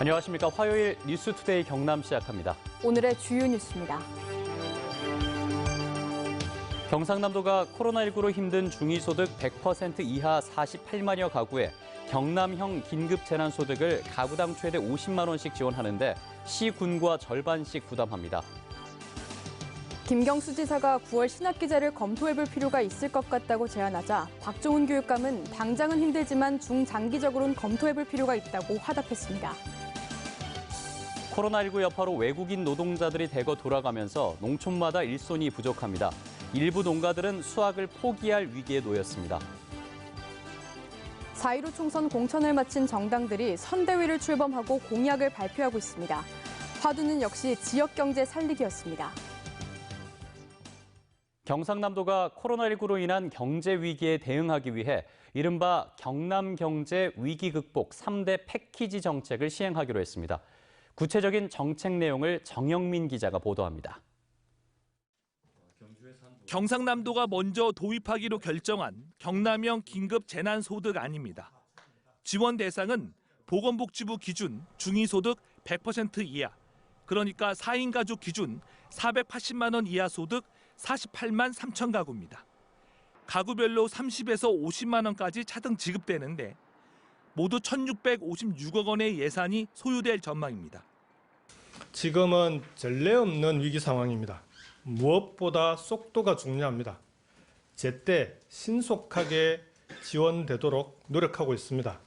안녕하십니까. 화요일 뉴스투데이 경남 시작합니다. 오늘의 주요 뉴스입니다. 경상남도가 코로나19로 힘든 중위소득 100% 이하 48만여 가구에 경남형 긴급재난소득을 가구당 최대 50만 원씩 지원하는데 시, 군과 절반씩 부담합니다. 김경수 지사가 9월 신학기제를 검토해볼 필요가 있을 것 같다고 제안하자 박종훈 교육감은 당장은 힘들지만 중장기적으로는 검토해볼 필요가 있다고 화답했습니다. 코로나19 여파로 외국인 노동자들이 대거 돌아가면서 농촌마다 일손이 부족합니다. 일부 농가들은 수확을 포기할 위기에 놓였습니다. 4.15 총선 공천을 마친 정당들이 선대위를 출범하고 공약을 발표하고 있습니다. 화두는 역시 지역 경제 살리기였습니다. 경상남도가 코로나19로 인한 경제 위기에 대응하기 위해 이른바 경남 경제 위기 극복 3대 패키지 정책을 시행하기로 했습니다. 구체적인 정책 내용을 정영민 기자가 보도합니다. 경상남도가 먼저 도입하기로 결정한 경남형 긴급재난소득안입니다. 지원 대상은 보건복지부 기준 중위소득 100% 이하, 그러니까 4인 가족 기준 480만 원 이하 소득 48만 3천 가구입니다. 가구별로 30에서 50만 원까지 차등 지급되는데 모두 1,656억 원의 예산이 소요될 전망입니다. 지금은 전례 없는 위기 상황입니다. 무엇보다 속도가 중요합니다. 제때 신속하게 지원되도록 노력하고 있습니다.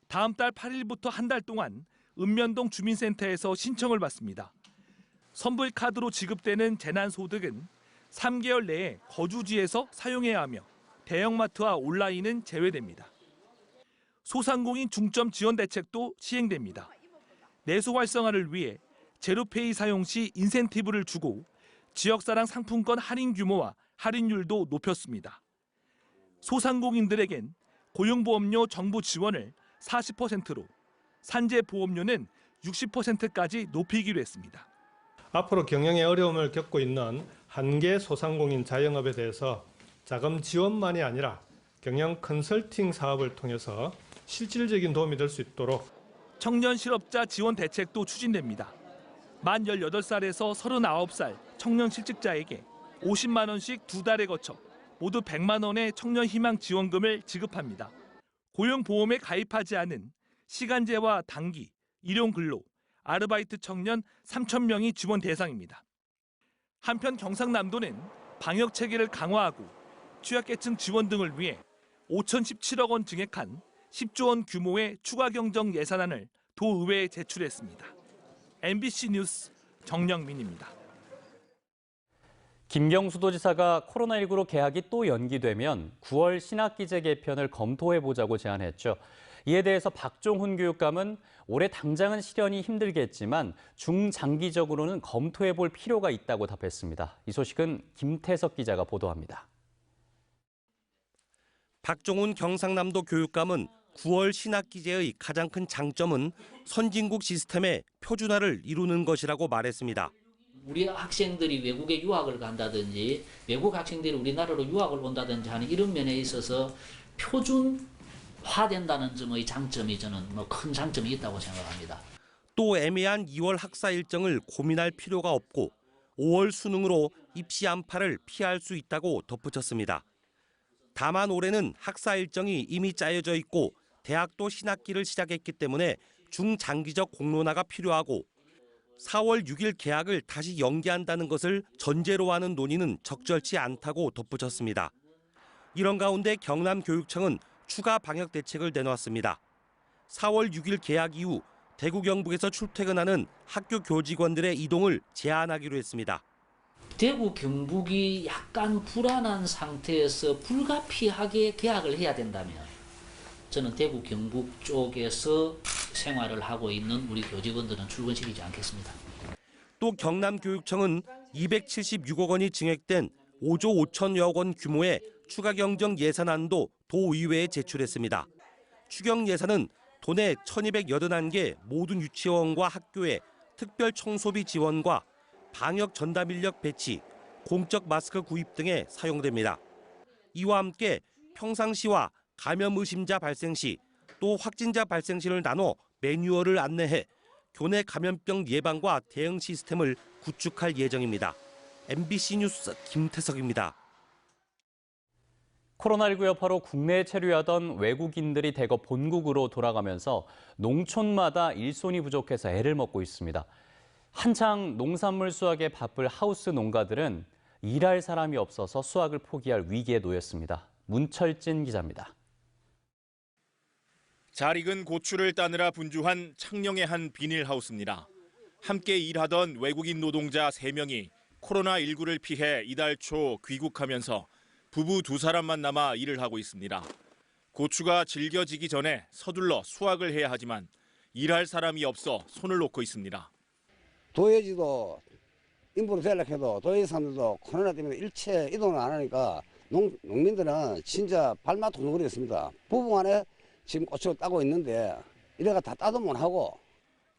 다음 달 8일부터 한 달 동안 읍면동 주민센터에서 신청을 받습니다. 선불카드로 지급되는 재난소득은 3개월 내에 거주지에서 사용해야 하며 대형마트와 온라인은 제외됩니다. 소상공인 중점 지원 대책도 시행됩니다. 내수 활성화를 위해 제로페이 사용 시 인센티브를 주고 지역사랑 상품권 할인 규모와 할인율도 높였습니다. 소상공인들에겐 고용보험료 정부 지원을 40%로 산재보험료는 60%까지 높이기로 했습니다. 앞으로 경영에 어려움을 겪고 있는 한계 소상공인 자영업에 대해서 자금 지원만이 아니라 경영 컨설팅 사업을 통해서 실질적인 도움이 될 수 있도록 청년 실업자 지원 대책도 추진됩니다. 만 18살에서 39살 청년 실직자에게 50만 원씩 2달에 거쳐 모두 100만 원의 청년 희망 지원금을 지급합니다. 고용보험에 가입하지 않은 시간제와 단기, 일용근로, 아르바이트 청년 3천 명이 지원 대상입니다. 한편 경상남도는 방역 체계를 강화하고 취약계층 지원 등을 위해 5,017억 원 증액한 10조 원 규모의 추가 경정 예산안을 도의회에 제출했습니다. MBC 뉴스 정영민입니다. 김경수 도지사가 코로나19로 개학이 또 연기되면 9월 신학기제 개편을 검토해보자고 제안했죠. 이에 대해서 박종훈 교육감은 올해 당장은 실현이 힘들겠지만 중장기적으로는 검토해볼 필요가 있다고 답했습니다. 이 소식은 김태석 기자가 보도합니다. 박종훈 경상남도 교육감은 9월 신학기제의 가장 큰 장점은 선진국 시스템의 표준화를 이루는 것이라고 말했습니다. 우리 학생들이 외국에 유학을 간다든지 외국 학생들이 우리나라로 유학을 온다든지 하는 이런 면에 있어서 표준화된다는 점의 장점이 저는 큰 장점이 있다고 생각합니다. 또 애매한 2월 학사 일정을 고민할 필요가 없고 5월 수능으로 입시 안파를 피할 수 있다고 덧붙였습니다. 다만 올해는 학사 일정이 이미 짜여져 있고 대학도 신학기를 시작했기 때문에 중장기적 공론화가 필요하고 4월 6일 개학을 다시 연기한다는 것을 전제로 하는 논의는 적절치 않다고 덧붙였습니다. 이런 가운데 경남교육청은 추가 방역 대책을 내놓았습니다. 4월 6일 개학 이후 대구 경북에서 출퇴근하는 학교 교직원들의 이동을 제한하기로 했습니다. 대구 경북이 약간 불안한 상태에서 불가피하게 개학을 해야 된다면 저는 대구 경북 쪽에서 생활을 하고 있는 우리 교직원들은 출근시키지 않겠습니다. 또 경남교육청은 276억 원이 증액된 5조 5천여억 원 규모의 추가 경정 예산안도 도의회에 제출했습니다. 추경 예산은 도내 1,281개 모든 유치원과 학교에 특별 청소비 지원과 방역 전담 인력 배치, 공적 마스크 구입 등에 사용됩니다. 이와 함께 평상시와 감염 의심자 발생 시 또 확진자 발생 시를 나눠 매뉴얼을 안내해 교내 감염병 예방과 대응 시스템을 구축할 예정입니다. MBC 뉴스 김태석입니다. 코로나19 여파로 국내에 체류하던 외국인들이 대거 본국으로 돌아가면서 농촌마다 일손이 부족해서 애를 먹고 있습니다. 한창 농산물 수확에 바쁠 하우스 농가들은 일할 사람이 없어서 수확을 포기할 위기에 놓였습니다. 문철진 기자입니다. 잘 익은 고추를 따느라 분주한 창녕의 한 비닐하우스입니다. 함께 일하던 외국인 노동자 3명이 코로나19를 피해 이달 초 귀국하면서 부부 2사람만 남아 일을 하고 있습니다. 고추가 질겨지기 전에 서둘러 수확을 해야 하지만 일할 사람이 없어 손을 놓고 있습니다. 도예지도 인부로 연락해도 도예지 사람들도 코로나 때문에 일체 이동을 안 하니까 농민들은 진짜 발맛 도둑거리겠습니다. 부부간에 지금 고추를 따고 있는데 이래가 다 따도 못하고.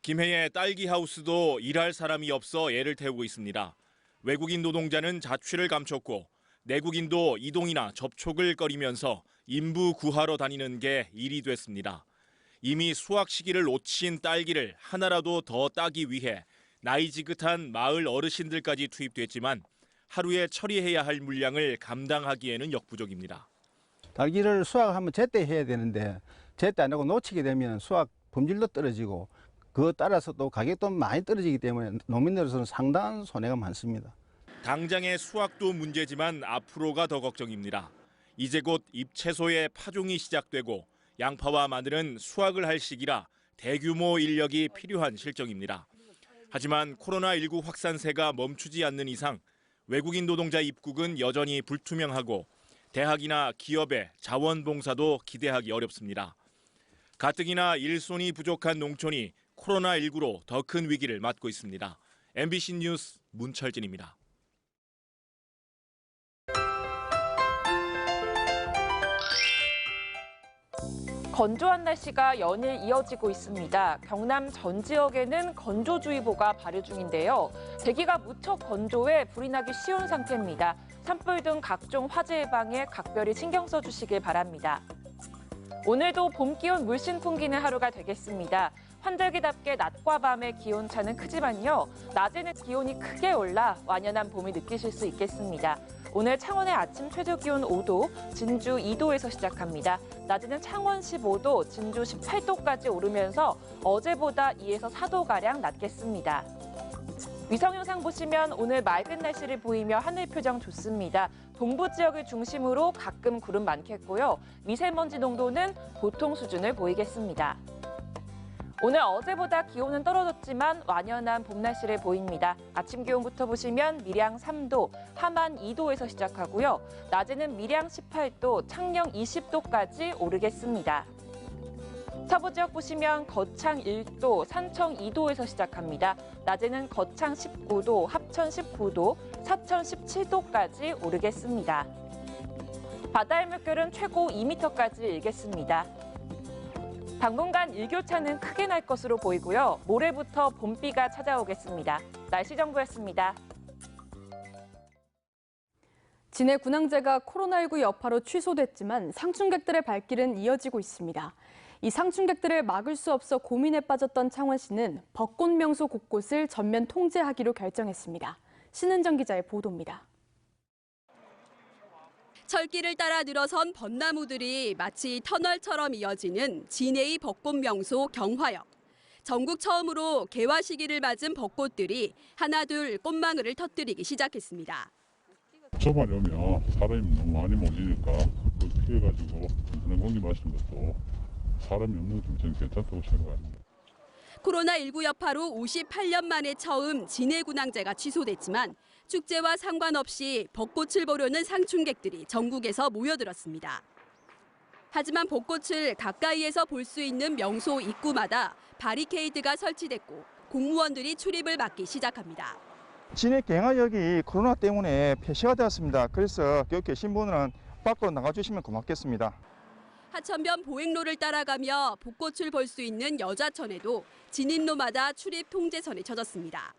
김해의 딸기 하우스도 일할 사람이 없어 애를 태우고 있습니다. 외국인 노동자는 자취를 감췄고 내국인도 이동이나 접촉을 꺼리면서 인부 구하러 다니는 게 일이 됐습니다. 이미 수확 시기를 놓친 딸기를 하나라도 더 따기 위해 나이 지긋한 마을 어르신들까지 투입됐지만 하루에 처리해야 할 물량을 감당하기에는 역부족입니다. 딸기를 수확하면 제때 해야 되는데 제때 안 하고 놓치게 되면 수확 품질도 떨어지고 그에 따라서 또 가격도 많이 떨어지기 때문에 농민들로서는 상당한 손해가 많습니다. 당장의 수확도 문제지만 앞으로가 더 걱정입니다. 이제 곧 잎채소의 파종이 시작되고 양파와 마늘은 수확을 할 시기라 대규모 인력이 필요한 실정입니다. 하지만 코로나19 확산세가 멈추지 않는 이상 외국인 노동자 입국은 여전히 불투명하고 대학이나 기업의 자원봉사도 기대하기 어렵습니다. 가뜩이나 일손이 부족한 농촌이 코로나19로 더 큰 위기를 맞고 있습니다. MBC 뉴스 문철진입니다. 건조한 날씨가 연일 이어지고 있습니다. 경남 전 지역에는 건조주의보가 발효 중인데요. 대기가 무척 건조해 불이 나기 쉬운 상태입니다. 산불 등 각종 화재 예방에 각별히 신경 써주시길 바랍니다. 오늘도 봄 기온 물씬 풍기는 하루가 되겠습니다. 환절기답게 낮과 밤의 기온차는 크지만요. 낮에는 기온이 크게 올라 완연한 봄을 느끼실 수 있겠습니다. 오늘 창원의 아침 최저 기온 5도, 진주 2도에서 시작합니다. 낮에는 창원 15도, 진주 18도까지 오르면서 어제보다 2에서 4도가량 낮겠습니다. 위성 영상 보시면 오늘 맑은 날씨를 보이며 하늘 표정 좋습니다. 동부 지역을 중심으로 가끔 구름 많겠고요. 미세먼지 농도는 보통 수준을 보이겠습니다. 오늘 어제보다 기온은 떨어졌지만 완연한 봄 날씨를 보입니다. 아침 기온부터 보시면 밀양 3도, 함안 2도에서 시작하고요. 낮에는 밀양 18도, 창녕 20도까지 오르겠습니다. 서부 지역 보시면 거창 1도, 산청 2도에서 시작합니다. 낮에는 거창 19도, 합천 19도, 사천 17도까지 오르겠습니다. 바다의 물결은 최고 2m까지 일겠습니다. 당분간 일교차는 크게 날 것으로 보이고요. 모레부터 봄비가 찾아오겠습니다. 날씨 정보였습니다. 진해 군항제가 코로나19 여파로 취소됐지만 상충객들의 발길은 이어지고 있습니다. 이 상충객들을 막을 수 없어 고민에 빠졌던 창원시는 벚꽃 명소 곳곳을 전면 통제하기로 결정했습니다. 신은정 기자의 보도입니다. 철길을 따라 늘어선 벚나무들이 마치 터널처럼 이어지는 진해의 벚꽃 명소 경화역. 전국 처음으로 개화 시기를 맞은 벚꽃들이 하나둘 꽃망울을 터뜨리기 시작했습니다. 초반에 오면 사람이 너무 많이 몰리니까 그걸 피해가지고 그런 공기 마시는 것도 사람이 없는 게 저는 괜찮다고 생각합니다. 코로나19 여파로 58년 만에 처음 진해군항제가 취소됐지만 축제와 상관없이 벚꽃을 보려는 상충객들이 전국에서 모여들었습니다. 하지만 벚꽃을 가까이에서 볼 수 있는 명소 입구마다 바리케이드가 설치됐고 공무원들이 출입을 막기 시작합니다. 진해 경화역이 코로나 때문에 폐쇄가 되었습니다. 그래서 여기 계신 분들은 밖으로 나가주시면 고맙겠습니다. 하천변 보행로를 따라가며 벚꽃을 볼 수 있는 여자천에도 진입로마다 출입 통제선이 쳐졌습니다.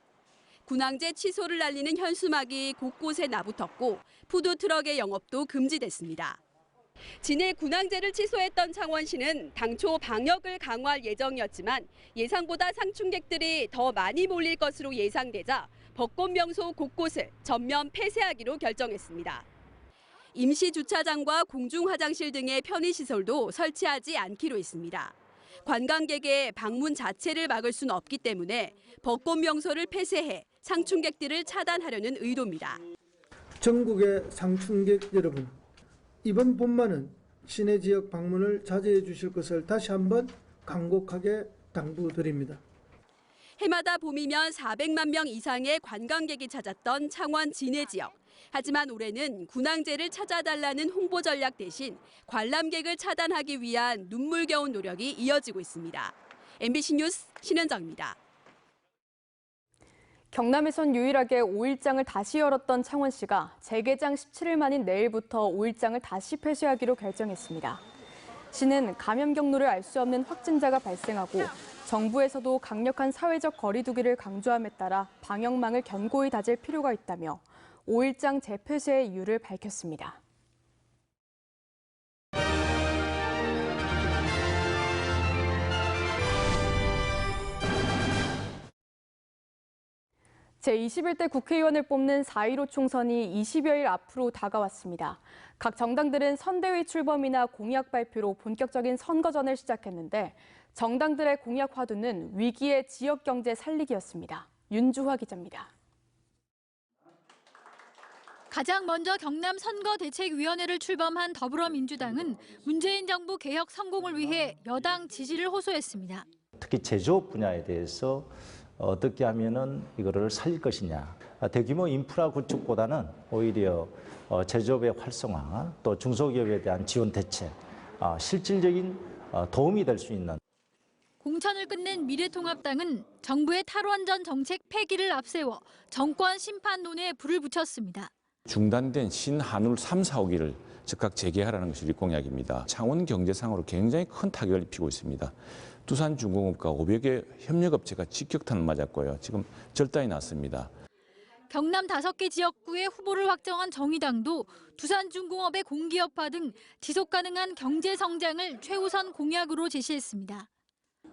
군항제 취소를 알리는 현수막이 곳곳에 나붙었고 푸드트럭의 영업도 금지됐습니다. 진해 군항제를 취소했던 창원시는 당초 방역을 강화할 예정이었지만 예상보다 상충객들이 더 많이 몰릴 것으로 예상되자 벚꽃 명소 곳곳을 전면 폐쇄하기로 결정했습니다. 임시 주차장과 공중 화장실 등의 편의시설도 설치하지 않기로 했습니다. 관광객의 방문 자체를 막을 수는 없기 때문에 벚꽃 명소를 폐쇄해 상충객들을 차단하려는 의도입니다. 전국의 상충객 여러분, 이번 봄만은 시내 지역 방문을 자제해 주실 것을 다시 한번 간곡하게 당부드립니다. 해마다 봄이면 400만 명 이상의 관광객이 찾았던 창원 진해 지역. 하지만 올해는 군항제를 찾아달라는 홍보 전략 대신 관람객을 차단하기 위한 눈물겨운 노력이 이어지고 있습니다. MBC 뉴스 신현정입니다. 경남에선 유일하게 5일장을 다시 열었던 창원시가 재개장 17일 만인 내일부터 5일장을 다시 폐쇄하기로 결정했습니다. 시는 감염 경로를 알 수 없는 확진자가 발생하고 정부에서도 강력한 사회적 거리 두기를 강조함에 따라 방역망을 견고히 다질 필요가 있다며 5일장 재폐쇄의 이유를 밝혔습니다. 제21대 국회의원을 뽑는 4.15 총선이 20여일 앞으로 다가왔습니다. 각 정당들은 선대위 출범이나 공약 발표로 본격적인 선거전을 시작했는데 정당들의 공약 화두는 위기의 지역 경제 살리기였습니다. 윤주화 기자입니다. 가장 먼저 경남 선거대책위원회를 출범한 더불어민주당은 문재인 정부 개혁 성공을 위해 여당 지지를 호소했습니다. 특히 제조업 분야에 대해서 어떻게 하면은 이거를 살릴 것이냐. 대규모 인프라 구축보다는 오히려 제조업의 활성화, 또 중소기업에 대한 지원 대책, 실질적인 도움이 될 수 있는. 공천을 끝낸 미래통합당은 정부의 탈원전 정책 폐기를 앞세워 정권 심판론에 불을 붙였습니다. 중단된 신한울 3, 4호기를 즉각 재개하라는 것이 우리 공약입니다. 창원 경제상으로 굉장히 큰 타격을 입히고 있습니다. 두산중공업과 500여 협력업체가 직격탄을 맞았고요. 지금 절단이 났습니다. 경남 5개 지역구에 후보를 확정한 정의당도 두산중공업의 공기업화 등 지속가능한 경제 성장을 최우선 공약으로 제시했습니다.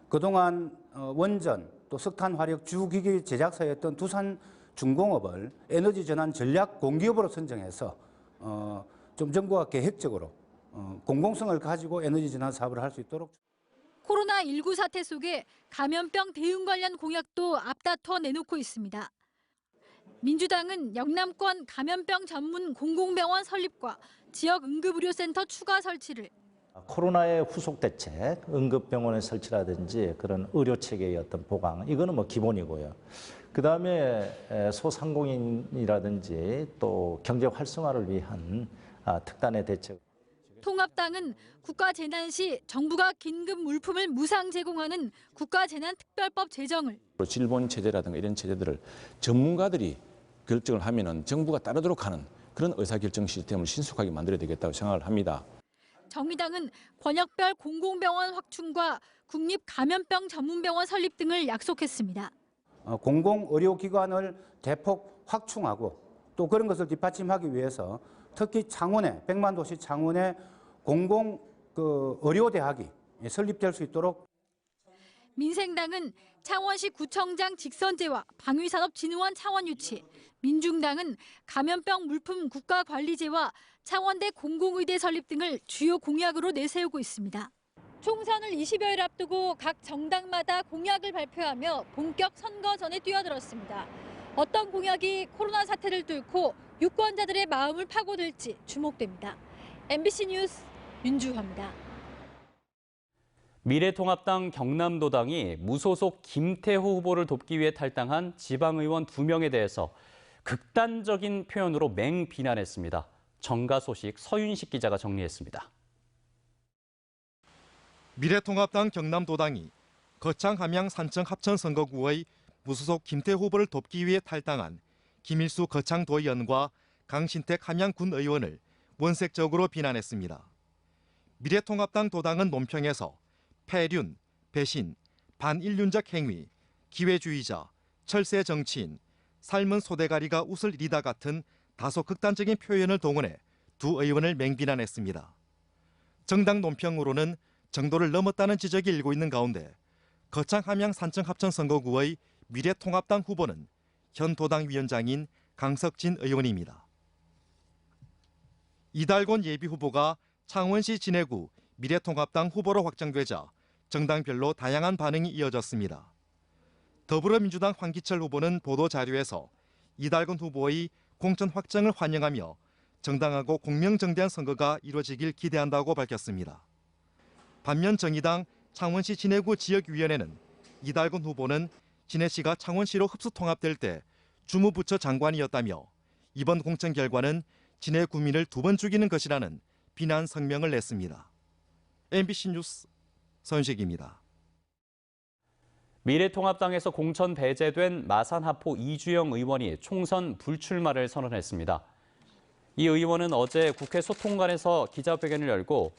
그동안 원전 또 석탄 화력 주기기 제작사였던 두산중공업을 에너지 전환 전략 공기업으로 선정해서 좀 정부가 계획적으로 공공성을 가지고 에너지 전환 사업을 할 수 있도록. 코로나19 사태 속에 감염병 대응 관련 공약도 앞다퉈 내놓고 있습니다. 민주당은 영남권 감염병 전문 공공병원 설립과 지역 응급의료센터 추가 설치를, 코로나의 후속 대책, 응급병원의 설치라든지 그런 의료체계의 어떤 보강, 이거는 뭐 기본이고요. 그다음에 소상공인이라든지 또 경제 활성화를 위한 특단의 대책. 통합당은 국가재난 시 정부가 긴급 물품을 무상 제공하는 국가재난특별법 제정을, 실본 체제라든가 이런 체제들을 전문가들이 결정을 하면은 정부가 따르도록 하는 그런 의사결정 시스템을 신속하게 만들어야 되겠다고 생각을 합니다. 정의당은 권역별 공공병원 확충과 국립감염병 전문병원 설립 등을 약속했습니다. 공공의료기관을 대폭 확충하고 또 그런 것을 뒷받침하기 위해서 특히 창원에, 백만도시 창원에 공공의료대학이 설립될 수 있도록. 민생당은 창원시 구청장 직선제와 방위산업진흥원 차원 유치, 민중당은 감염병 물품 국가관리제와 창원대 공공의대 설립 등을 주요 공약으로 내세우고 있습니다. 총선을 20여일 앞두고 각 정당마다 공약을 발표하며 본격 선거전에 뛰어들었습니다. 어떤 공약이 코로나 사태를 뚫고 유권자들의 마음을 파고들지 주목됩니다. MBC 뉴스 윤주화입니다. 미래통합당 경남도당이 무소속 김태호 후보를 돕기 위해 탈당한 지방의원 2명에 대해서 극단적인 표현으로 맹비난했습니다. 정가 소식 서윤식 기자가 정리했습니다. 미래통합당 경남도당이 거창 함양 산청 합천선거구의 무소속 김태호 후보를 돕기 위해 탈당한 김일수 거창도의원과 강신택 함양군 의원을 원색적으로 비난했습니다. 미래통합당 도당은 논평에서 폐륜, 배신, 반인륜적 행위, 기회주의자, 철새 정치인, 삶은 소대가리가 웃을 일이다 같은 다소 극단적인 표현을 동원해 두 의원을 맹비난했습니다. 정당 논평으로는 정도를 넘었다는 지적이 일고 있는 가운데 거창 함양 산청 합천 선거구의 미래통합당 후보는 현 도당 위원장인 강석진 의원입니다. 이달곤 예비후보가 창원시 진해구 미래통합당 후보로 확정되자 정당별로 다양한 반응이 이어졌습니다. 더불어민주당 황기철 후보는 보도자료에서 이달곤 후보의 공천 확정을 환영하며 정당하고 공명정대한 선거가 이루어지길 기대한다고 밝혔습니다. 반면 정의당 창원시 진해구 지역위원회는 이달곤 후보는 진해시가 창원시로 흡수 통합될 때 주무부처 장관이었다며 이번 공천 결과는 진해 구민을 2번 죽이는 것이라는 비난 성명을 냈습니다. MBC 뉴스 서윤식입니다. 미래통합당에서 공천 배제된 마산하포 이주영 의원이 총선 불출마를 선언했습니다. 이 의원은 어제 국회 소통관에서 기자회견을 열고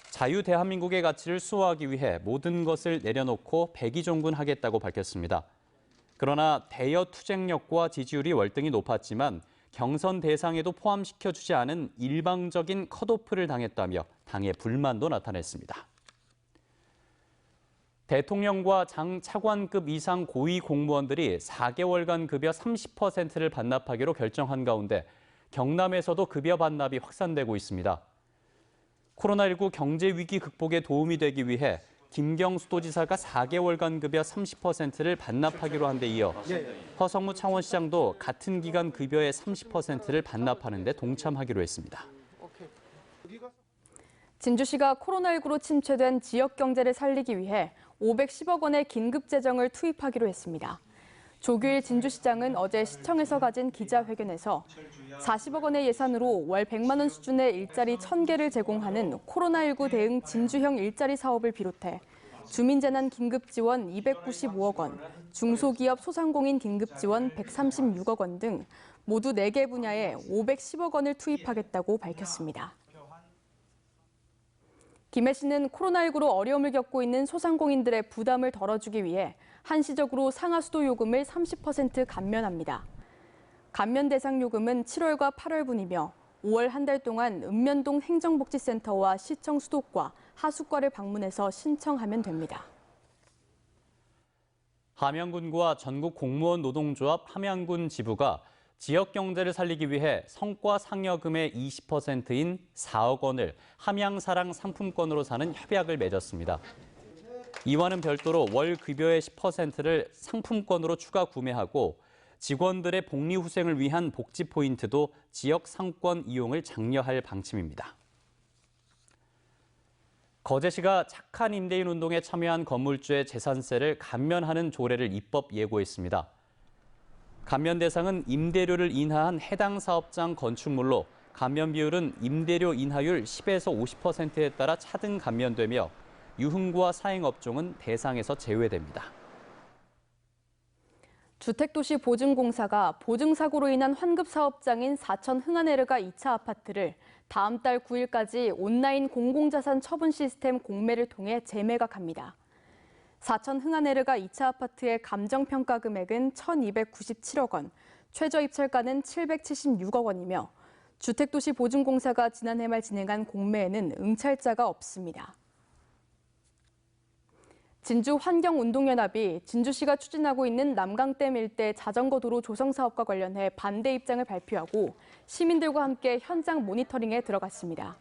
자유대한민국의 가치를 수호하기 위해 모든 것을 내려놓고 백의종군하겠다고 밝혔습니다. 그러나 대여 투쟁력과 지지율이 월등히 높았지만 경선 대상에도 포함시켜주지 않은 일방적인 컷오프를 당했다며 당의 불만도 나타냈습니다. 대통령과 장 차관급 이상 고위 공무원들이 4개월간 급여 30%를 반납하기로 결정한 가운데 경남에서도 급여 반납이 확산되고 있습니다. 코로나19 경제 위기 극복에 도움이 되기 위해 김경수 도지사가 4개월간 급여 30%를 반납하기로 한 데 이어 허성무 창원시장도 같은 기간 급여의 30%를 반납하는 데 동참하기로 했습니다. 진주시가 코로나19로 침체된 지역 경제를 살리기 위해 510억 원의 긴급 재정을 투입하기로 했습니다. 조규일 진주시장은 어제 시청에서 가진 기자회견에서 40억 원의 예산으로 월 100만 원 수준의 일자리 1,000개를 제공하는 코로나19 대응 진주형 일자리 사업을 비롯해 주민재난 긴급지원 295억 원, 중소기업 소상공인 긴급지원 136억 원 등 모두 4개 분야에 510억 원을 투입하겠다고 밝혔습니다. 김해 씨는 코로나19로 어려움을 겪고 있는 소상공인들의 부담을 덜어주기 위해 한시적으로 상하수도 요금을 30% 감면합니다. 감면 대상 요금은 7월과 8월분이며 5월 한 달 동안 읍면동 행정복지센터와 시청 수도과, 하수과를 방문해서 신청하면 됩니다. 함양군과 전국 공무원 노동조합 함양군 지부가 지역 경제를 살리기 위해 성과 상여금의 20%인 4억 원을 함양사랑 상품권으로 사는 협약을 맺었습니다. 이와는 별도로 월 급여의 10%를 상품권으로 추가 구매하고 직원들의 복리후생을 위한 복지 포인트도 지역 상권 이용을 장려할 방침입니다. 거제시가 착한 임대인 운동에 참여한 건물주의 재산세를 감면하는 조례를 입법 예고했습니다. 감면 대상은 임대료를 인하한 해당 사업장 건축물로 감면 비율은 임대료 인하율 10에서 50%에 따라 차등 감면되며 유흥과 사행업종은 대상에서 제외됩니다. 주택도시보증공사가 보증사고로 인한 환급사업장인 사천 흥하네르가 2차 아파트를 다음 달 9일까지 온라인 공공자산 처분 시스템 공매를 통해 재매각합니다. 사천 흥하네르가 2차 아파트의 감정평가 금액은 1,297억 원, 최저 입찰가는 776억 원이며 주택도시보증공사가 지난해 말 진행한 공매에는 응찰자가 없습니다. 진주환경운동연합이 진주시가 추진하고 있는 남강댐 일대 자전거 도로 조성 사업과 관련해 반대 입장을 발표하고 시민들과 함께 현장 모니터링에 들어갔습니다.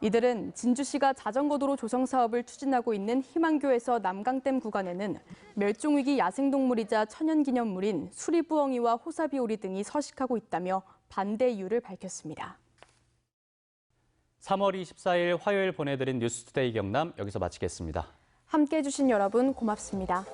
이들은 진주시가 자전거 도로 조성 사업을 추진하고 있는 희망교에서 남강댐 구간에는 멸종위기 야생동물이자 천연기념물인 수리부엉이와 호사비오리 등이 서식하고 있다며 반대 이유를 밝혔습니다. 3월 24일 화요일 보내드린 뉴스투데이 경남 여기서 마치겠습니다. 함께해 주신 여러분 고맙습니다.